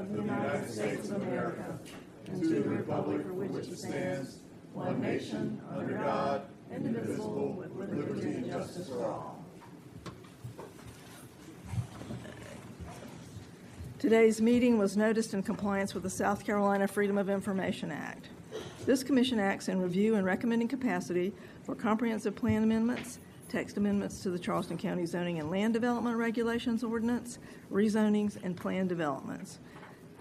of the United States of America and to the republic for which it stands, one nation, under God, indivisible, with liberty and justice for all. Today's meeting was noticed in compliance with the South Carolina Freedom of Information Act. This commission acts in review and recommending capacity for comprehensive plan amendments, text amendments to the Charleston County Zoning and Land Development Regulations Ordinance, rezonings, and plan developments.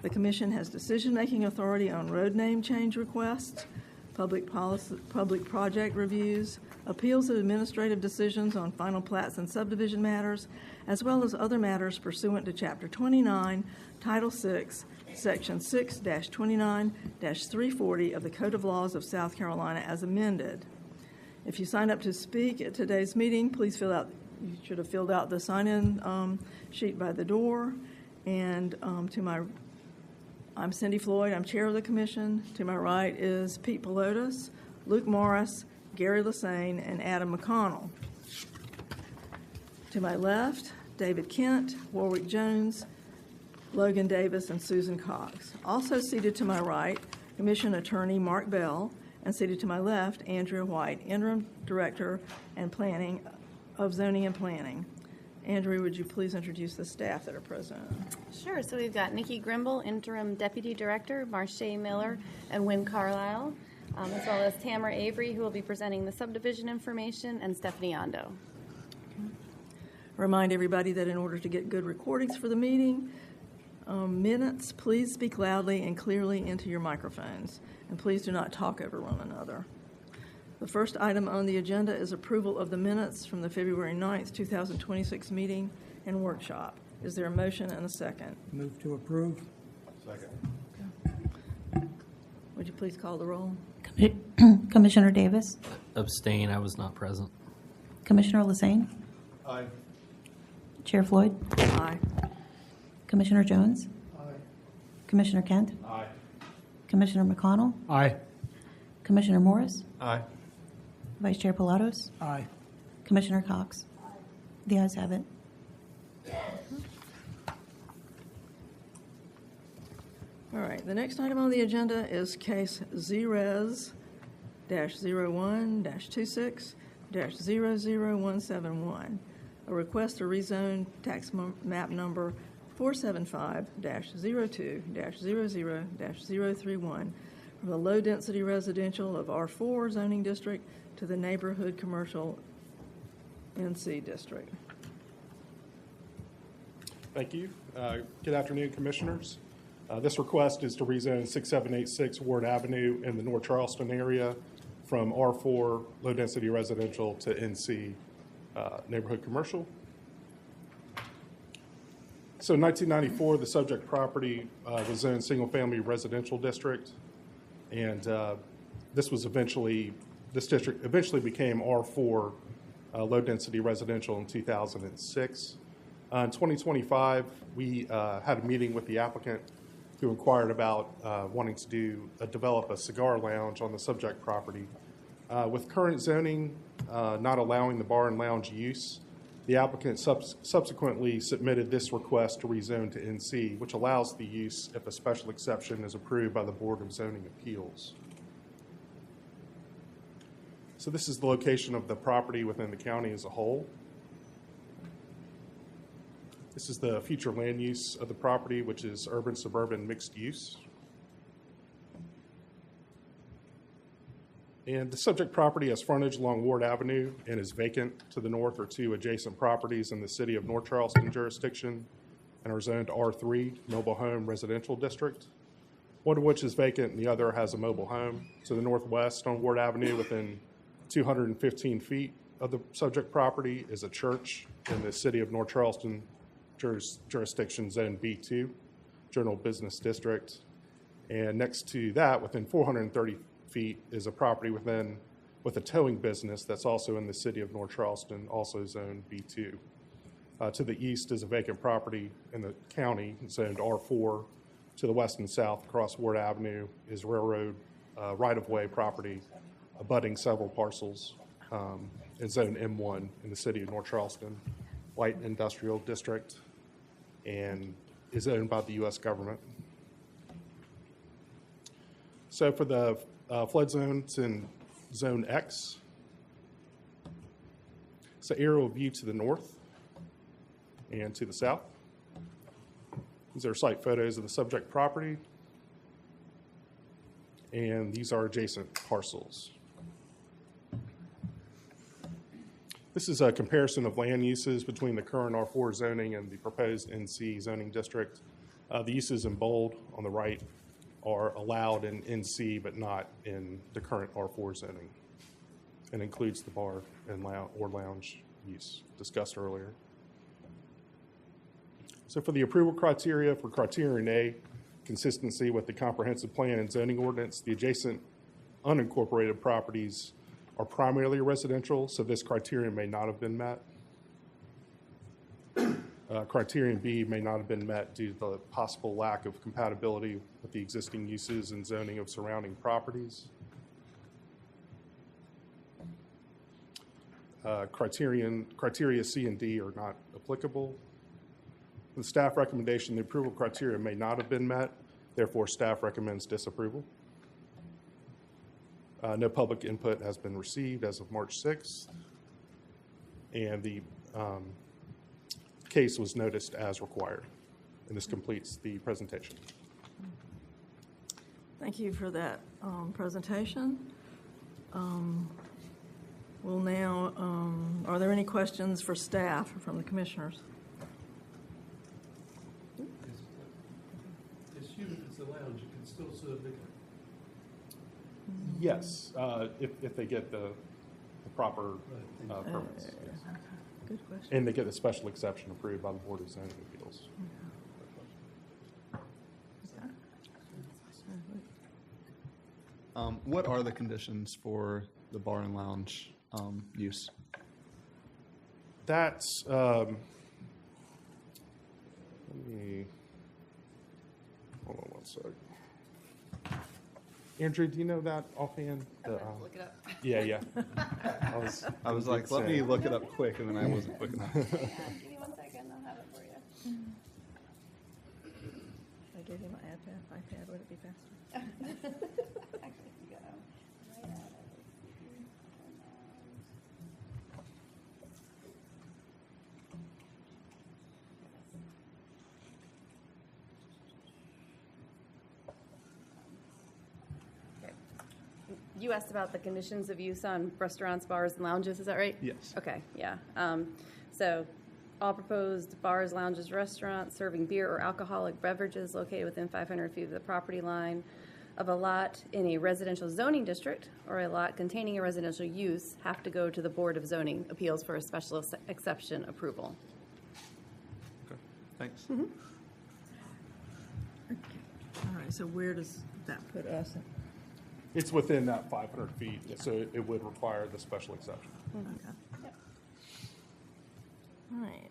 The commission has decision-making authority on road name change requests, public project reviews, appeals of administrative decisions on final plats and subdivision matters, as well as other matters pursuant to Chapter 29, Title 6, Section 6-29-340 of the Code of Laws of South Carolina as amended. If you sign up to speak at today's meeting, please you should have filled out the sign-in sheet by the door. And I'm Cindy Floyd, I'm chair of the commission. To my right is Pete Pelotas, Luke Morris, Gary Lassane, and Adam McConnell. To my left, David Kent, Warwick Jones, Logan Davis, and Susan Cox. Also seated to my right, Commission Attorney Mark Bell, and seated to my left, Andrea White, Interim Director and Planning of Zoning and Planning. Andrea, would you please introduce the staff that are present? Sure. So we've got Nikki Grimble, Interim Deputy Director, Marche Miller, and Wynn Carlisle, as well as Tamara Avery, who will be presenting the subdivision information, and Stephanie Ondo. Remind everybody that in order to get good recordings for the meeting, minutes, please speak loudly and clearly into your microphones, and please do not talk over one another. The first item on the agenda is approval of the minutes from the February 9th, 2026 meeting and workshop. Is there a motion and a second? Move to approve. Second. Okay. Would you please call the roll? Commissioner Davis? Abstain. I was not present. Commissioner Lassane? Aye. Chair Floyd? Aye. Commissioner Jones? Aye. Commissioner Kent? Aye. Commissioner McConnell? Aye. Commissioner Morris? Aye. Vice Chair Pilatos? Aye. Commissioner Cox? The ayes have it. All right, the next item on the agenda is case ZRES-01-26-00171, a request to rezone tax map number 475-02-00-031 from the low-density residential of R4 zoning district to the neighborhood commercial NC district. Thank you. Good afternoon, Commissioners. This request is to rezone 6786 Ward Avenue in the North Charleston area from R4 low-density residential to NC neighborhood commercial. So in 1994, the subject property was zoned single-family residential district, and this district eventually became R4 low-density residential in 2006. In 2025, we had a meeting with the applicant who inquired about wanting to develop a cigar lounge on the subject property. With current zoning not allowing the bar and lounge use, the applicant subsequently submitted this request to rezone to NC, which allows the use if a special exception is approved by the Board of Zoning Appeals. So this is the location of the property within the county as a whole. This is the future land use of the property, which is urban-suburban mixed use. And the subject property has frontage along Ward Avenue and is vacant to the north or two adjacent properties in the city of North Charleston jurisdiction and are zoned R3, mobile home residential district, one of which is vacant and the other has a mobile home. To the northwest on Ward Avenue, within 215 feet of the subject property, is a church in the city of North Charleston jurisdiction zone B2, general business district. And next to that, within 430 feet, is a property with a towing business that's also in the city of North Charleston, also zone B2. To the east is a vacant property in the county zoned R4. To the west and south across Ward Avenue is railroad right-of-way property abutting several parcels in zone M1 in the city of North Charleston, light industrial district, and is owned by the U.S. government. So for the flood zone, it's in Zone X. So aerial view to the north and to the south. These are site photos of the subject property. And these are adjacent parcels. This is a comparison of land uses between the current R4 zoning and the proposed NC zoning district. The uses in bold on the right are allowed in NC but not in the current R4 zoning, and includes the bar and lounge use discussed earlier. So for the approval criteria, for criterion A, consistency with the comprehensive plan and zoning ordinance, the adjacent unincorporated properties are primarily residential, so this criterion may not have been met. Criterion B may not have been met due to the possible lack of compatibility with the existing uses and zoning of surrounding properties. Criteria C and D are not applicable. The staff recommendation, the approval criteria may not have been met, therefore staff recommends disapproval. No public input has been received as of March 6th, and the case was noticed as required. And this completes the presentation. Thank you for that presentation. We'll now, are there any questions for staff or from the commissioners? It's human, it's a lounge, you can still serve liquor. Yes, if they get the proper permits. Yes. Good question. And they get a special exception approved by the Board of Zoning Appeals. What are the conditions for the bar and lounge use? That's, let me, hold on one sec. Andrew, do you know that offhand? Look it up. Yeah. I was like, let me look it up quick, and then I wasn't quick enough. Yeah, give me 1 second, I'll have it for you. If I gave you my iPad, would it be faster? Actually, you go right at it. You asked about the conditions of use on restaurants, bars, and lounges, is that right? Yes. Okay, yeah. So all proposed bars, lounges, restaurants serving beer or alcoholic beverages located within 500 feet of the property line of a lot in a residential zoning district or a lot containing a residential use have to go to the Board of Zoning Appeals for a special exception approval. Okay. Thanks. Mm-hmm. All right, so where does that put us? It's within that 500 feet, so it would require the special exception. Okay. All right.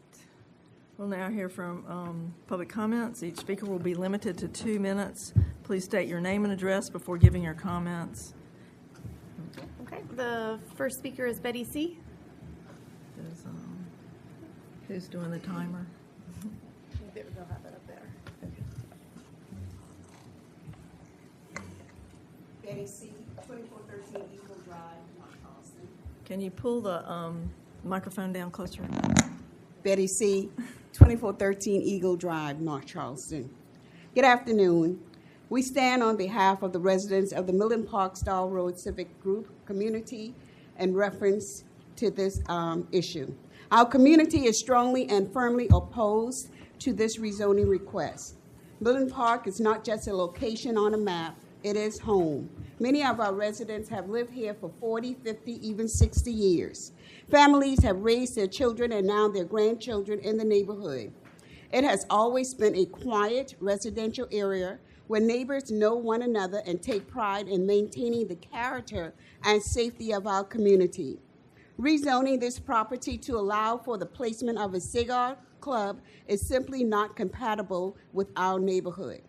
We'll now hear from public comments. Each speaker will be limited to 2 minutes. Please state your name and address before giving your comments. Okay, the first speaker is Betty C. Who's doing the timer? They'll have it up there. Betty C., 2413 Eagle Drive, North Charleston. Can you pull the microphone down closer? Betty C., 2413 Eagle Drive, North Charleston. Good afternoon. We stand on behalf of the residents of the Millen Park Stall Road Civic Group community in reference to this issue. Our community is strongly and firmly opposed to this rezoning request. Millen Park is not just a location on a map, it is home. Many of our residents have lived here for 40, 50, even 60 years. Families have raised their children and now their grandchildren in the neighborhood. It has always been a quiet residential area where neighbors know one another and take pride in maintaining the character and safety of our community. Rezoning this property to allow for the placement of a cigar club is simply not compatible with our neighborhood.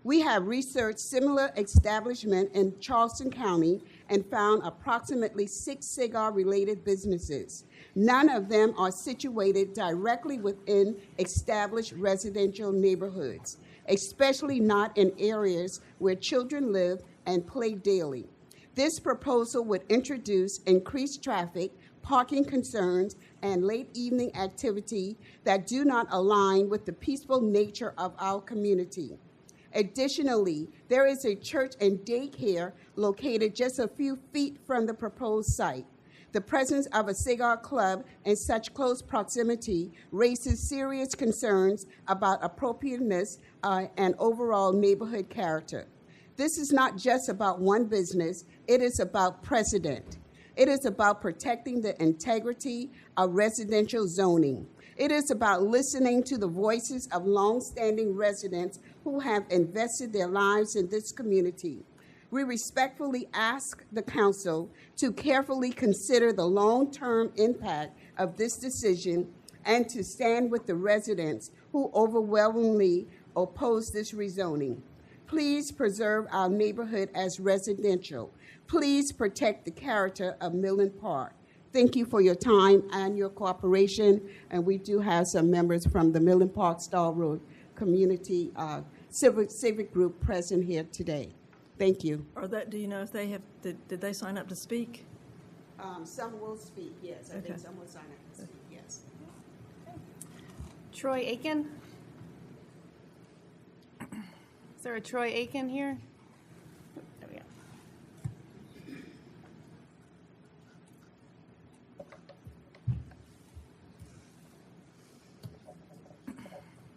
We have researched similar establishments in Charleston County and found approximately 6 cigar-related businesses. None of them are situated directly within established residential neighborhoods, especially not in areas where children live and play daily. This proposal would introduce increased traffic, parking concerns, and late evening activity that do not align with the peaceful nature of our community. Additionally, there is a church and daycare located just a few feet from the proposed site. The presence of a cigar club in such close proximity raises serious concerns about appropriateness and overall neighborhood character. This is not just about one business, it is about precedent. It is about protecting the integrity of residential zoning. It is about listening to the voices of longstanding residents who have invested their lives in this community. We respectfully ask the council to carefully consider the long-term impact of this decision and to stand with the residents who overwhelmingly oppose this rezoning. Please preserve our neighborhood as residential. Please protect the character of Millen Park. Thank you for your time and your cooperation, and we do have some members from the Millen Park Stall Road Community Civic Group present here today. Thank you. Do you know if they have, did they sign up to speak? Some will speak, yes. I think Okay. some will sign up to speak, yes. Troy Aiken? Is there a Troy Aiken here? There we go.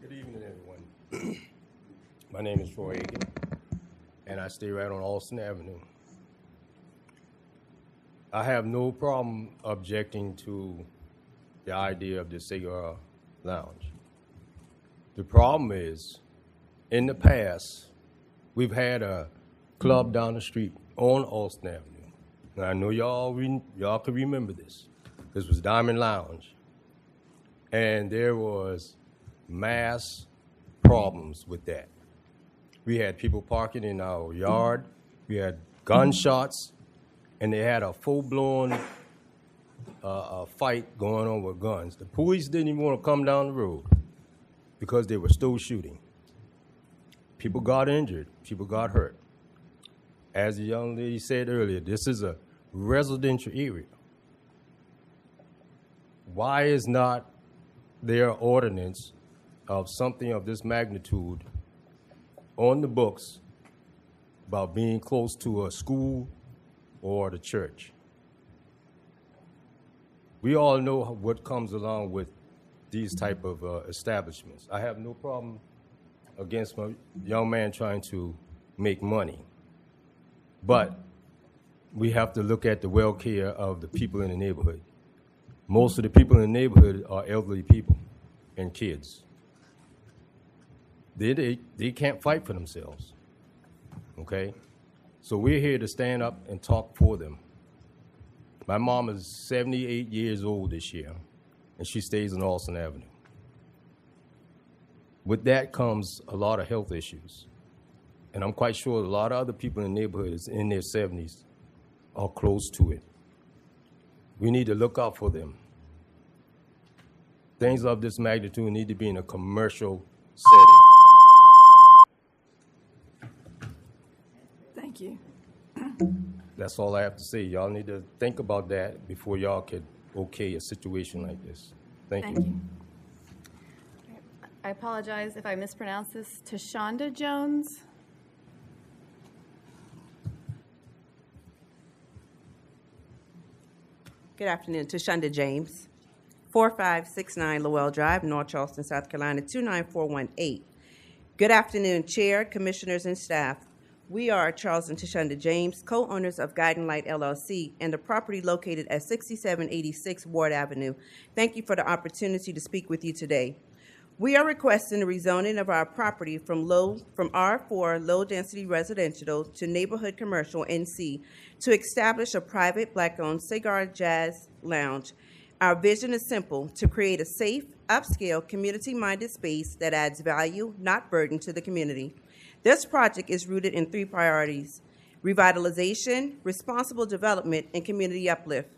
Good evening, everyone. My name is Troy Aiken, and I stay right on Austin Avenue. I have no problem objecting to the idea of the cigar lounge. The problem is, in the past, we've had a club down the street on Austin Avenue. And I know y'all can remember this. This was Diamond Lounge. And there was mass problems with that. We had people parking in our yard. We had gunshots, and they had a full-blown fight going on with guns. The police didn't even want to come down the road because they were still shooting. People got injured. People got hurt. As the young lady said earlier, this is a residential area. Why is not there ordinance of something of this magnitude on the books about being close to a school or the church? We all know what comes along with these type of establishments. I have no problem against a young man trying to make money, but we have to look at the welfare of the people in the neighborhood. Most of the people in the neighborhood are elderly people and kids. They can't fight for themselves, okay? So we're here to stand up and talk for them. My mom is 78 years old this year, and she stays on Austin Avenue. With that comes a lot of health issues. And I'm quite sure a lot of other people in the neighborhood is in their 70s are close to it. We need to look out for them. Things of this magnitude need to be in a commercial setting. Thank you. That's all I have to say. Y'all need to think about that before y'all could okay a situation like this. Thank you. I apologize if I mispronounce this. Tashonda Jones? Good afternoon. Tashonda James, 4569 Lowell Drive, North Charleston, South Carolina, 29418. Good afternoon, Chair, Commissioners, and staff. We are Charles and Tashonda James, co-owners of Guiding Light LLC and the property located at 6786 Ward Avenue. Thank you for the opportunity to speak with you today. We are requesting the rezoning of our property from R4 low-density residential to neighborhood commercial NC to establish a private Black-owned cigar jazz lounge. Our vision is simple: to create a safe, upscale, community-minded space that adds value, not burden, to the community. This project is rooted in 3 priorities: revitalization, responsible development, and community uplift.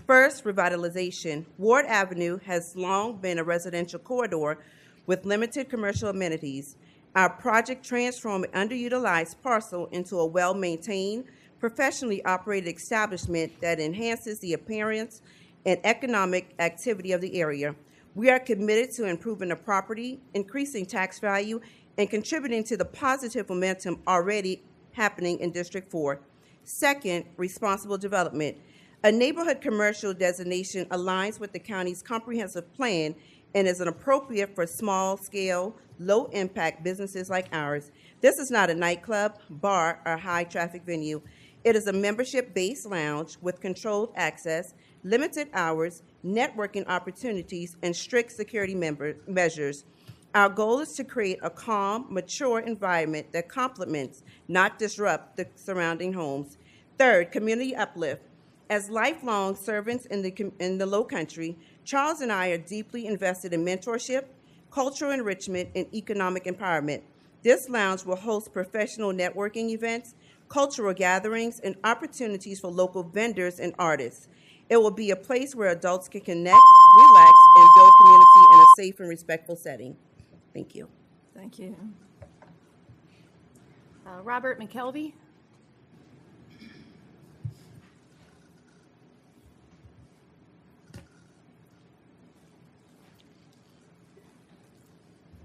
First, revitalization. Ward Avenue has long been a residential corridor with limited commercial amenities. Our project transformed an underutilized parcel into a well-maintained, professionally operated establishment that enhances the appearance and economic activity of the area. We are committed to improving the property, increasing tax value, and contributing to the positive momentum already happening in District 4. Second, responsible development. A neighborhood commercial designation aligns with the county's comprehensive plan and is appropriate for small-scale, low-impact businesses like ours. This is not a nightclub, bar, or high-traffic venue. It is a membership-based lounge with controlled access, limited hours, networking opportunities, and strict security measures. Our goal is to create a calm, mature environment that complements, not disrupt, the surrounding homes. Third, community uplift. As lifelong servants in the Low Country, Charles and I are deeply invested in mentorship, cultural enrichment, and economic empowerment. This lounge will host professional networking events, cultural gatherings, and opportunities for local vendors and artists. It will be a place where adults can connect, relax, and build community in a safe and respectful setting. Thank you. Thank you. Robert McKelvey.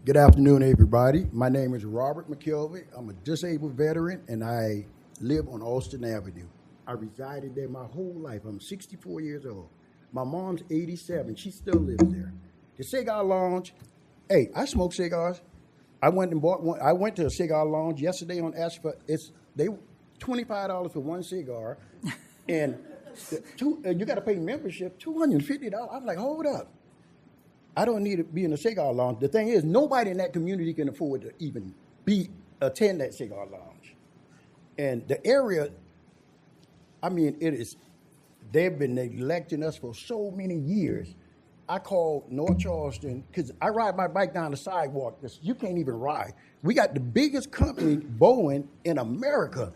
Good afternoon, everybody. My name is Robert McKelvey. I'm a disabled veteran, and I live on Austin Avenue. I resided there my whole life. I'm 64 years old. My mom's 87. She still lives there. The cigar lounge, hey, I smoke cigars. I went and bought one. I went to a cigar lounge yesterday on Ashford. They $25 for one cigar, and you got to pay membership, $250. I'm like, hold up. I don't need to be in a cigar lounge. The thing is, nobody in that community can afford to even attend that cigar lounge. And the area, I mean, they've been neglecting us for so many years. I called North Charleston, because I ride my bike down the sidewalk. You can't even ride. We got the biggest company, Boeing, in America.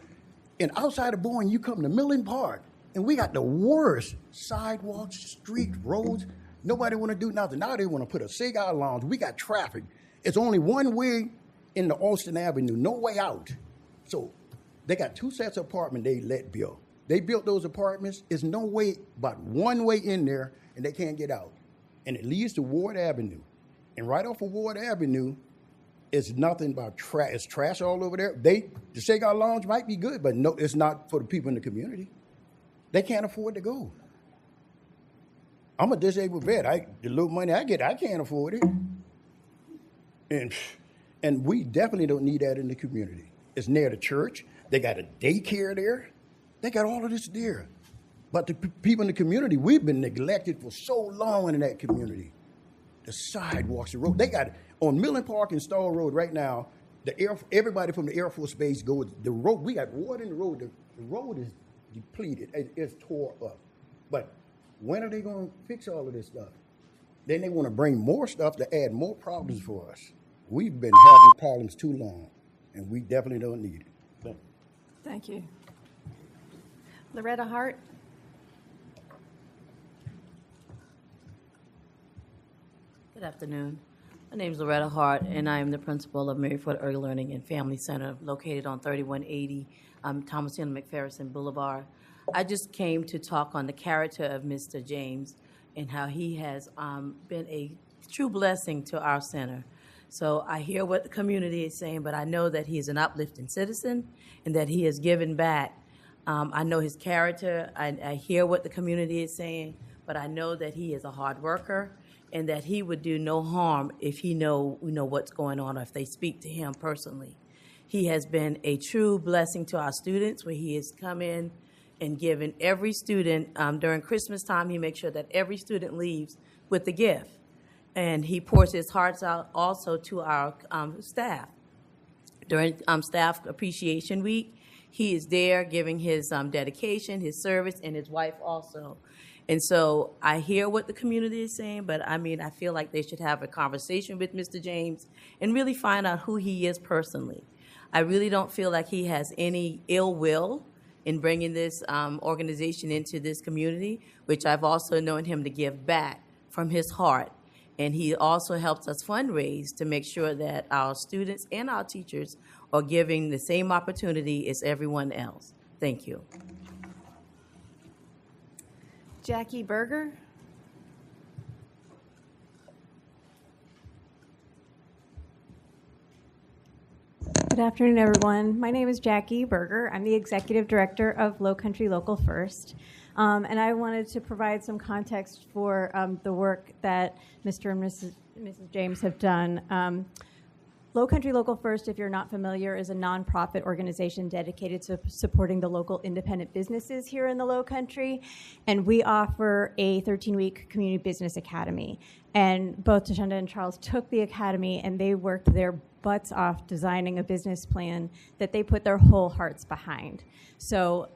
And outside of Boeing, you come to Millen Park, and we got the worst sidewalks, streets, roads. Nobody want to do nothing. Now they want to put a cigar lounge. We got traffic. It's only one way in the Austin Avenue, no way out. So they got two sets of apartments they let build. They built those apartments. It's no way but one way in there, and they can't get out. And it leads to Ward Avenue. And right off of Ward Avenue, it's nothing but trash. It's trash all over there. The cigar lounge might be good, but no, it's not for the people in the community. They can't afford to go. I'm a disabled vet. The little money I get, I can't afford it. And we definitely don't need that in the community. It's near the church. They got a daycare there. They got all of this there. But the people in the community, we've been neglected for so long in that community. The sidewalks, the road. They got, on Millen Park and Stall Road right now, everybody from the Air Force Base goes, the road, we got water in the road. The road is depleted. It's tore up. But when are they going to fix all of this stuff? Then they want to bring more stuff to add more problems for us. We've been having problems too long, and we definitely don't need it. Thank you. Loretta Hart. Good afternoon. My name is Loretta Hart, and I am the principal of Maryford Early Learning and Family Center, located on 3180 Thomasina McPherson Boulevard. I just came to talk on the character of Mr. James and how he has been a true blessing to our center. So I hear what the community is saying, but I know that he is an uplifting citizen and that he has given back. I know his character. I hear what the community is saying, but I know that he is a hard worker and that he would do no harm if he know what's going on or if they speak to him personally. He has been a true blessing to our students where he has come in and given every student, during Christmas time, he makes sure that every student leaves with a gift. And he pours his hearts out also to our staff. During Staff Appreciation Week, he is there giving his dedication, his service, and his wife also. And so I hear what the community is saying, but I mean, I feel like they should have a conversation with Mr. James and really find out who he is personally. I really don't feel like he has any ill will in bringing this organization into this community, which I've also known him to give back from his heart. And he also helps us fundraise to make sure that our students and our teachers are given the same opportunity as everyone else. Thank you. Jackie Berger. Good afternoon, everyone. My name is Jackie Berger. I'm the Executive Director of Low Country Local First. And I wanted to provide some context for the work that Mr. and Mrs. James have done. Low Country Local First, if you're not familiar, is a nonprofit organization dedicated to supporting the local independent businesses here in the Low Country. And we offer a 13-week community business academy. And both Tashunda and Charles took the academy and they worked their butts off designing a business plan that they put their whole hearts behind. So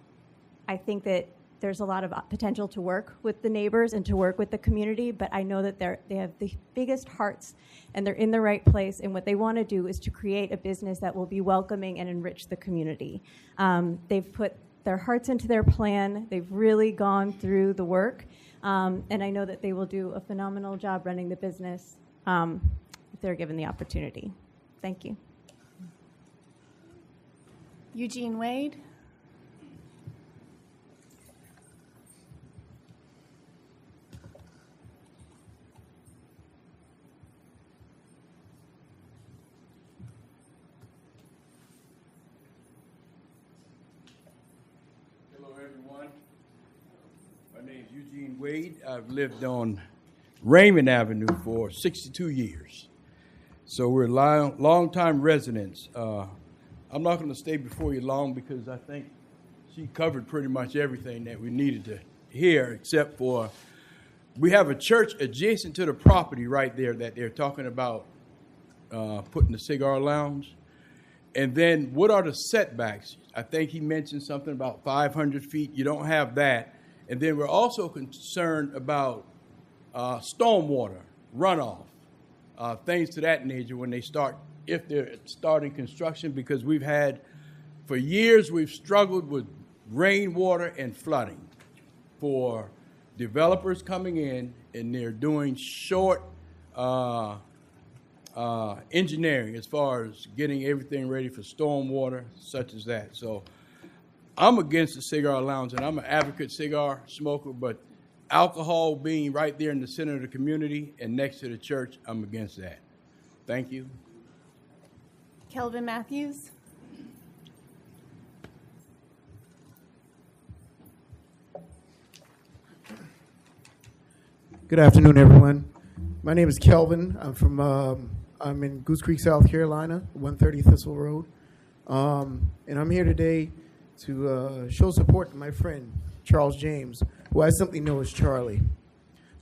I think that there's a lot of potential to work with the neighbors and to work with the community, but I know that they have the biggest hearts and they're in the right place, and what they want to do is to create a business that will be welcoming and enrich the community. They've put their hearts into their plan. They've really gone through the work, and I know that they will do a phenomenal job running the business if they're given the opportunity. Thank you. Eugene Wade. Hello, everyone. My name is Eugene Wade. I've lived on Raymond Avenue for 62 years. So we're long-time residents. I'm not going to stay before you long because I think she covered pretty much everything that we needed to hear, except for we have a church adjacent to the property right there that they're talking about putting the cigar lounge. And then what are the setbacks? I think he mentioned something about 500 feet. You don't have that. And then we're also concerned about stormwater, runoff, things to that nature when they start, if they're starting construction, because we've had, for years, we've struggled with rainwater and flooding for developers coming in, and they're doing short engineering as far as getting everything ready for stormwater, such as that. So I'm against the cigar lounge, and I'm an advocate cigar smoker, but alcohol being right there in the center of the community and next to the church, I'm against that. Thank you. Kelvin Matthews. Good afternoon, everyone. My name is Kelvin. I'm in Goose Creek, South Carolina, 130 Thistle Road. And I'm here today to show support to my friend, Charles James, who I simply know as Charlie.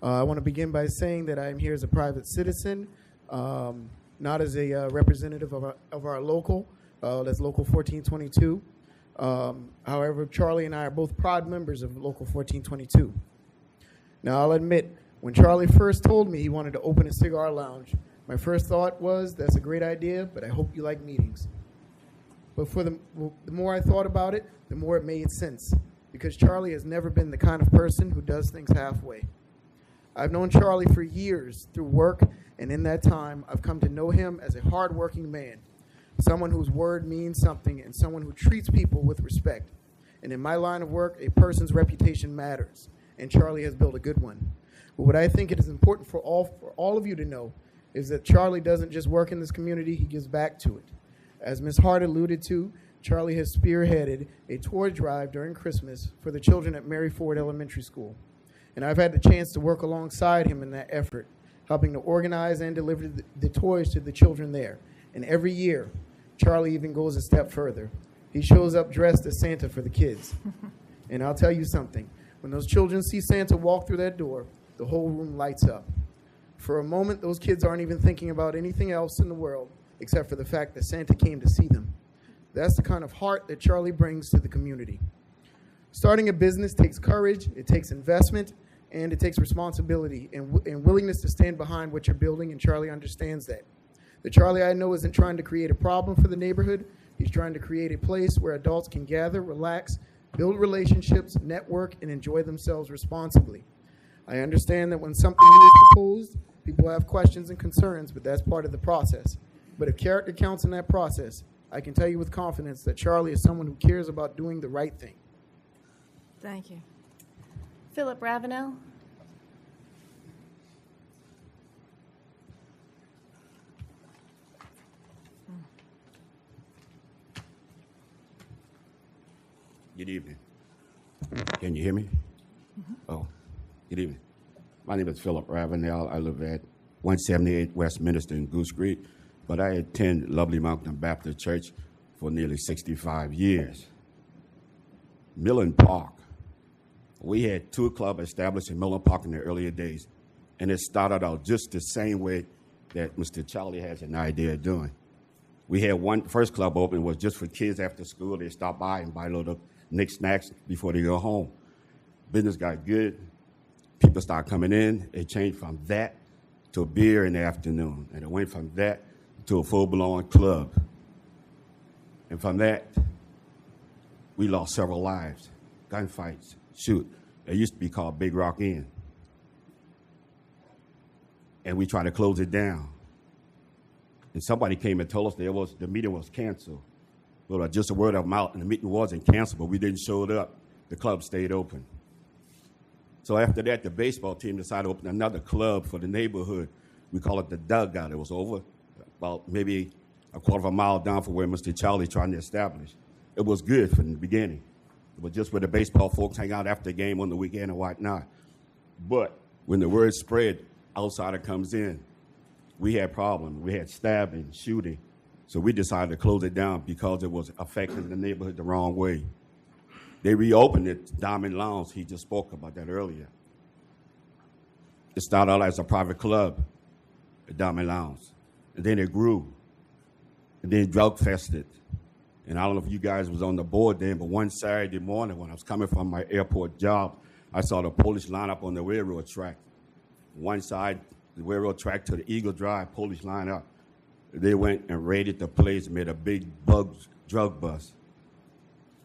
I want to begin by saying that I'm here as a private citizen, not as a representative of our local, that's Local 1422. However, Charlie and I are both proud members of Local 1422. Now, I'll admit, when Charlie first told me he wanted to open a cigar lounge, my first thought was, that's a great idea, but I hope you like meetings. But the more I thought about it, the more it made sense, because Charlie has never been the kind of person who does things halfway. I've known Charlie for years through work, and in that time, I've come to know him as a hardworking man, someone whose word means something, and someone who treats people with respect. And in my line of work, a person's reputation matters, and Charlie has built a good one. But what I think it is important for all of you to know is that Charlie doesn't just work in this community, he gives back to it. As Ms. Hart alluded to, Charlie has spearheaded a toy drive during Christmas for the children at Mary Ford Elementary School. And I've had the chance to work alongside him in that effort, helping to organize and deliver the toys to the children there. And every year, Charlie even goes a step further. He shows up dressed as Santa for the kids. And I'll tell you something, when those children see Santa walk through that door, the whole room lights up. For a moment, those kids aren't even thinking about anything else in the world except for the fact that Santa came to see them. That's the kind of heart that Charlie brings to the community. Starting a business takes courage, it takes investment, and it takes responsibility and willingness to stand behind what you're building, and Charlie understands that. The Charlie I know isn't trying to create a problem for the neighborhood. He's trying to create a place where adults can gather, relax, build relationships, network, and enjoy themselves responsibly. I understand that when something new is proposed, People have questions and concerns, but that's part of the process. But if character counts in that process, I can tell you with confidence that Charlie is someone who cares about doing the right thing. Thank you. Philip Ravenel? Good evening. Can you hear me? Oh, good evening. My name is Philip Ravenel. I live at 178 Westminster in Goose Creek, but I attend Lovely Mountain Baptist Church for nearly 65 years. Millen Park. We had two clubs established in Millen Park in the earlier days, and it started out just the same way that Mr. Charlie has an idea of doing. We had one first club open, was just for kids after school. They stop by and buy a little knickknacks before they go home. Business got good. People started coming in. It changed from that to beer in the afternoon. And it went from that to a full-blown club. And from that, we lost several lives. Gunfights, shoot. It used to be called Big Rock Inn. And we tried to close it down. And somebody came and told us the meeting was canceled. Well, just a word of mouth, and the meeting wasn't canceled, but we didn't show up. The club stayed open. So after that, the baseball team decided to open another club for the neighborhood. We call it the Dugout. It was over about maybe a quarter of a mile down from where Mr. Charlie trying to establish. It was good from the beginning. It was just where the baseball folks hang out after the game on the weekend and whatnot. But when the word spread, outsider comes in. We had problems. We had stabbing, shooting. So we decided to close it down because it was affecting the neighborhood the wrong way. They reopened it, Diamond Lounge. He just spoke about that earlier. It started out as a private club, the Diamond Lounge. And then it grew. And then drug fested. And I don't know if you guys was on the board then, but one Saturday morning when I was coming from my airport job, I saw the police line up on the railroad track. One side, the railroad track to the Eagle Drive, police line up. They went and raided the place and made a big drug bust.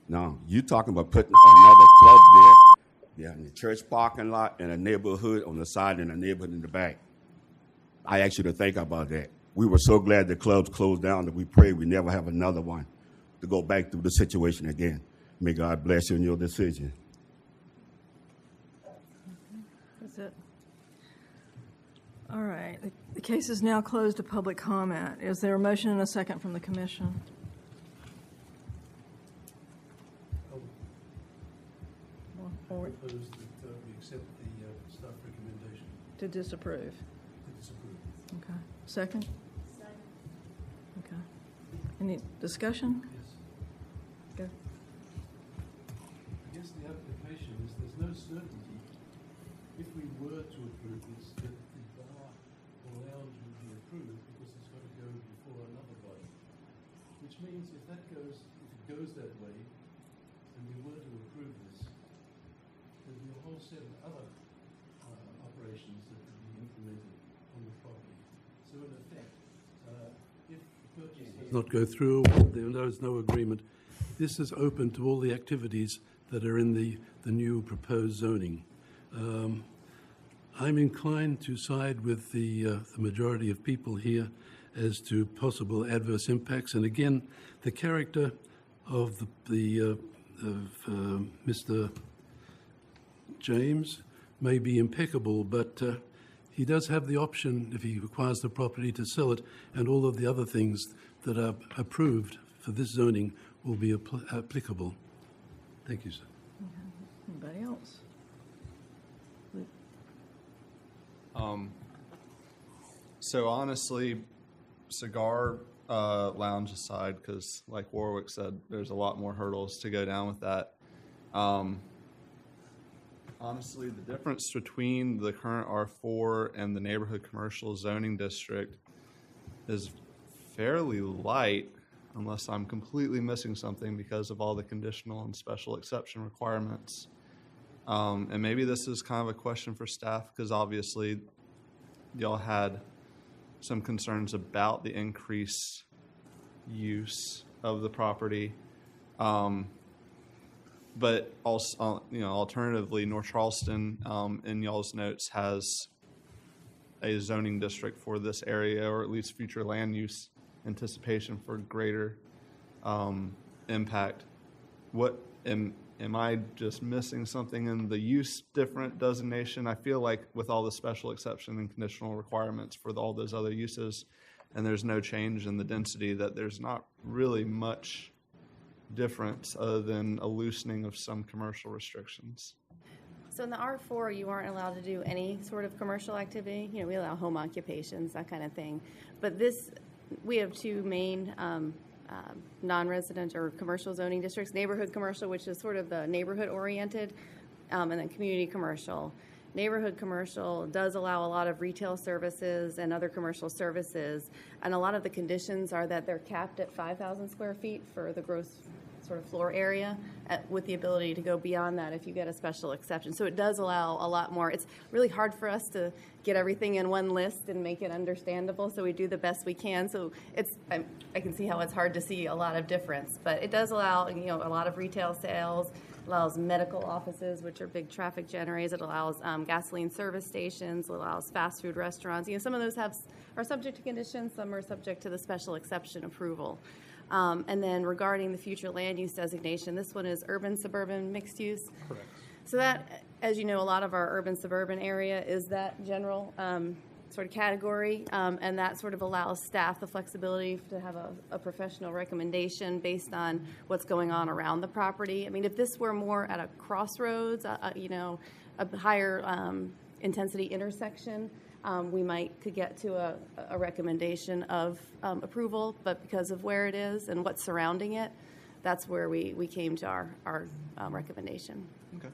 Now, you talking about putting another club there, yeah, in the church parking lot, and a neighborhood on the side and a neighborhood in the back. I asked you to think about that. We were so glad the clubs closed down that we prayed we never have another one to go back through the situation again. May God bless you in your decision. That's it. All right. The case is now closed to public comment. Is there a motion and a second from the commission? Propose that we accept the staff recommendation. To disapprove. To disapprove. Okay. Second? Second. Okay. Any discussion? Yes. Go. I guess the application is there's no certainty if we were to approve this that the bar or lounge would be approved because it's got to go before another body. Which means if it goes that way, and we were to approve this, there'd be a whole set of other operations that would be implemented on the property. So in effect, if the purchase does not go through, or there is no agreement, this is open to all the activities that are in the new proposed zoning. I'm inclined to side with the majority of people here as to possible adverse impacts. And again, the character of Mr. James may be impeccable, but he does have the option, if he acquires the property, to sell it, and all of the other things that are approved for this zoning will be applicable. Thank you, sir. Okay. Anybody else? So honestly, cigar lounge aside, because like Warwick said, there's a lot more hurdles to go down with that. Honestly, the difference between the current R4 and the neighborhood commercial zoning district is fairly light, unless I'm completely missing something because of all the conditional and special exception requirements. And maybe this is kind of a question for staff, because obviously y'all had some concerns about the increased use of the property. But also, alternatively, North Charleston, in y'all's notes, has a zoning district for this area, or at least future land use anticipation for greater impact. What am I just missing something in the use different designation? I feel like with all the special exception and conditional requirements for all those other uses, and there's no change in the density, that there's not really much difference other than a loosening of some commercial restrictions. So in the R4, you aren't allowed to do any sort of commercial activity. You know, we allow home occupations, that kind of thing. But this, we have two main non-resident or commercial zoning districts: neighborhood commercial, which is sort of the neighborhood oriented, and then community commercial. Neighborhood commercial does allow a lot of retail services and other commercial services, and a lot of the conditions are that they're capped at 5,000 square feet for the gross sort of floor area, with the ability to go beyond that if you get a special exception. So it does allow a lot more. It's really hard for us to get everything in one list and make it understandable, so we do the best we can. So it's, I can see how it's hard to see a lot of difference, but it does allow, you know, a lot of retail sales, allows medical offices, which are big traffic generators. It allows gasoline service stations. It allows fast food restaurants. You know, some of those are subject to conditions. Some are subject to the special exception approval. And then regarding the future land use designation, this one is urban-suburban mixed use. Correct. So that, as you know, a lot of our urban-suburban area is that general sort of category, and that sort of allows staff the flexibility to have a professional recommendation based on what's going on around the property. I mean, if this were more at a crossroads, you know, a higher intensity intersection, we could get to a recommendation of approval, but because of where it is and what's surrounding it, that's where we came to our recommendation. Okay.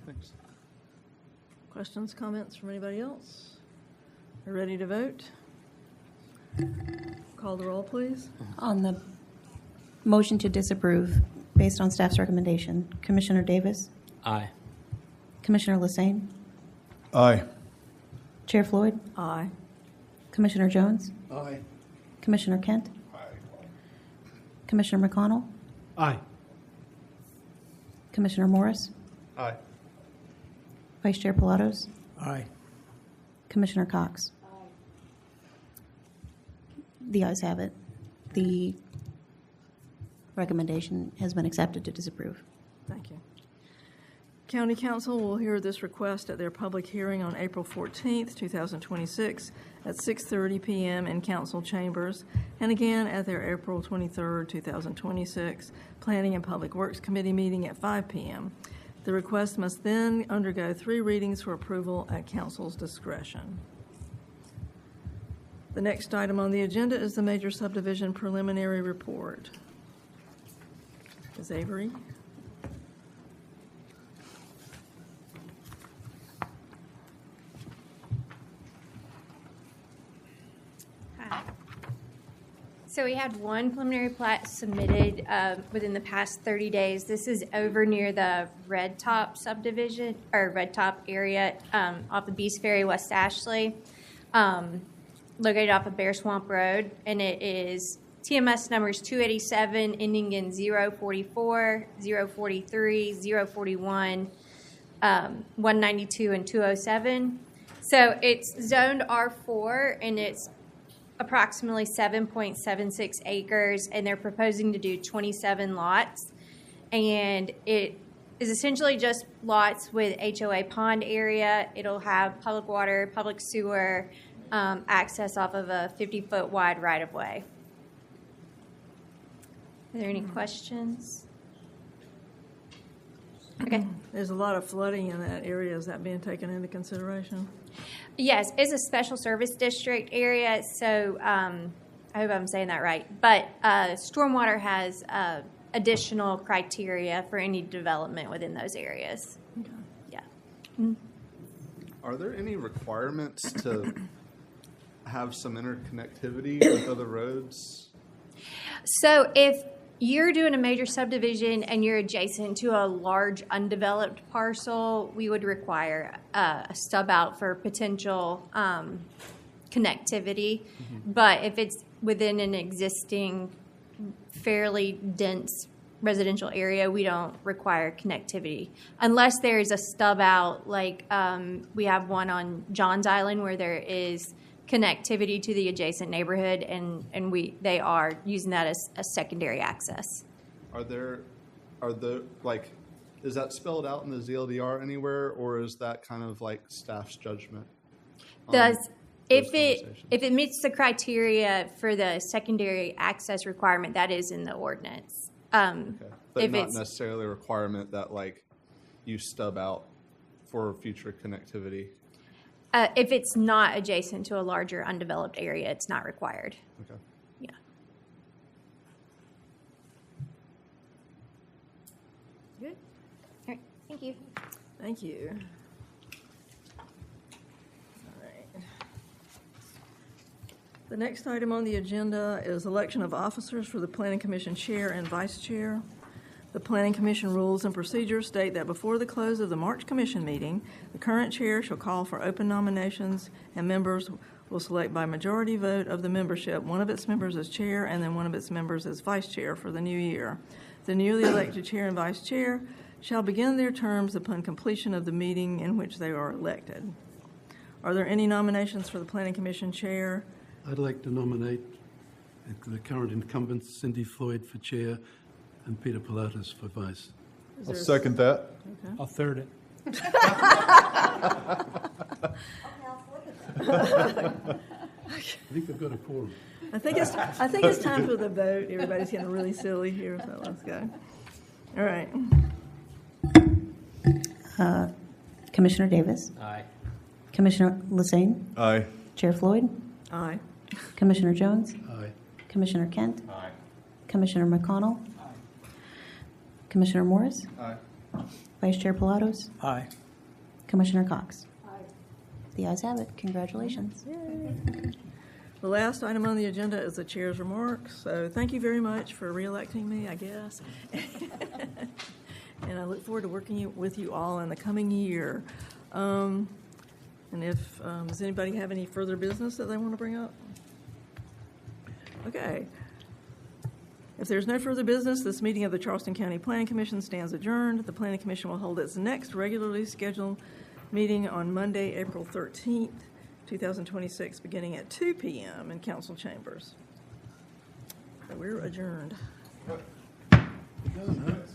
Thanks. Questions, comments from anybody else? Are you ready to vote? Call the roll, please. On the motion to disapprove based on staff's recommendation, Commissioner Davis? Aye. Commissioner Lassane? Aye. Chair Floyd? Aye. Commissioner Jones? Aye. Commissioner Kent? Commissioner McConnell? Aye. Commissioner Morris? Aye. Vice Chair Pilatos? Aye. Commissioner Cox? The ayes have it. The recommendation has been accepted to disapprove. Thank you. County Council will hear this request at their public hearing on April 14th, 2026 at 6:30 p.m. in council chambers, and again at their April 23rd, 2026 Planning and Public Works Committee meeting at 5 p.m. The request must then undergo 3 readings for approval at council's discretion. The next item on the agenda is the major subdivision preliminary report. Ms. Avery? So we had one preliminary plat submitted within the past 30 days. This is over near the Red Top subdivision, or Red Top area off of Beast Ferry, West Ashley, located off of Bear Swamp Road. And it is TMS numbers 287 ending in 044, 043, 041, 192, and 207. So it's zoned R4, and it's approximately 7.76 acres, and they're proposing to do 27 lots. And it is essentially just lots with HOA pond area. It'll have public water, public sewer, access off of a 50-foot wide right-of-way. Are there any questions? Okay. There's a lot of flooding in that area. Is that being taken into consideration? Yes, it's a special service district area, so I hope I'm saying that right. But stormwater has additional criteria for any development within those areas. Okay. Yeah. Are there any requirements to have some interconnectivity with other roads? So if you're doing a major subdivision and you're adjacent to a large undeveloped parcel, we would require a stub out for potential connectivity. Mm-hmm. But if it's within an existing fairly dense residential area, we don't require connectivity unless there is a stub out, like we have one on Johns Island where there is connectivity to the adjacent neighborhood, and they are using that as a secondary access. Is that spelled out in the ZLDR anywhere, or is that kind of like staff's judgment? If it meets the criteria for the secondary access requirement, that is in the ordinance. Okay. But not necessarily a requirement that like you stub out for future connectivity. If it's not adjacent to a larger undeveloped area, it's not required. Okay. Yeah. Good. All right. Thank you. Thank you. All right. The next item on the agenda is election of officers for the Planning Commission Chair and Vice Chair. The Planning Commission rules and procedures state that before the close of the March Commission meeting, the current chair shall call for open nominations, and members will select by majority vote of the membership one of its members as chair and then one of its members as vice chair for the new year. The newly elected chair and vice chair shall begin their terms upon completion of the meeting in which they are elected. Are there any nominations for the Planning Commission chair? I'd like to nominate the current incumbent, Cindy Floyd, for chair, and Peter Pilatus for vice. I'll second that. Okay. I'll third it. I think they've got a quorum. I think it's time for the vote. Everybody's getting really silly here, so let's go. All right. Commissioner Davis. Aye. Commissioner Lassane. Aye. Chair Floyd. Aye. Commissioner Jones. Aye. Commissioner Kent. Aye. Commissioner McConnell. Commissioner Morris. Aye. Vice Chair Pilatos. Aye. Commissioner Cox. The ayes have it. Congratulations. The last item on the agenda is the chair's remarks. So thank you very much for re-electing me, I guess. And I look forward to working with you all in the coming year. And if does anybody have any further business that they want to bring up? Okay. If there's no further business, this meeting of the Charleston County Planning Commission stands adjourned. The Planning Commission will hold its next regularly scheduled meeting on Monday, April 13th, 2026, beginning at 2 p.m. in council chambers. So we're adjourned. It doesn't hurt.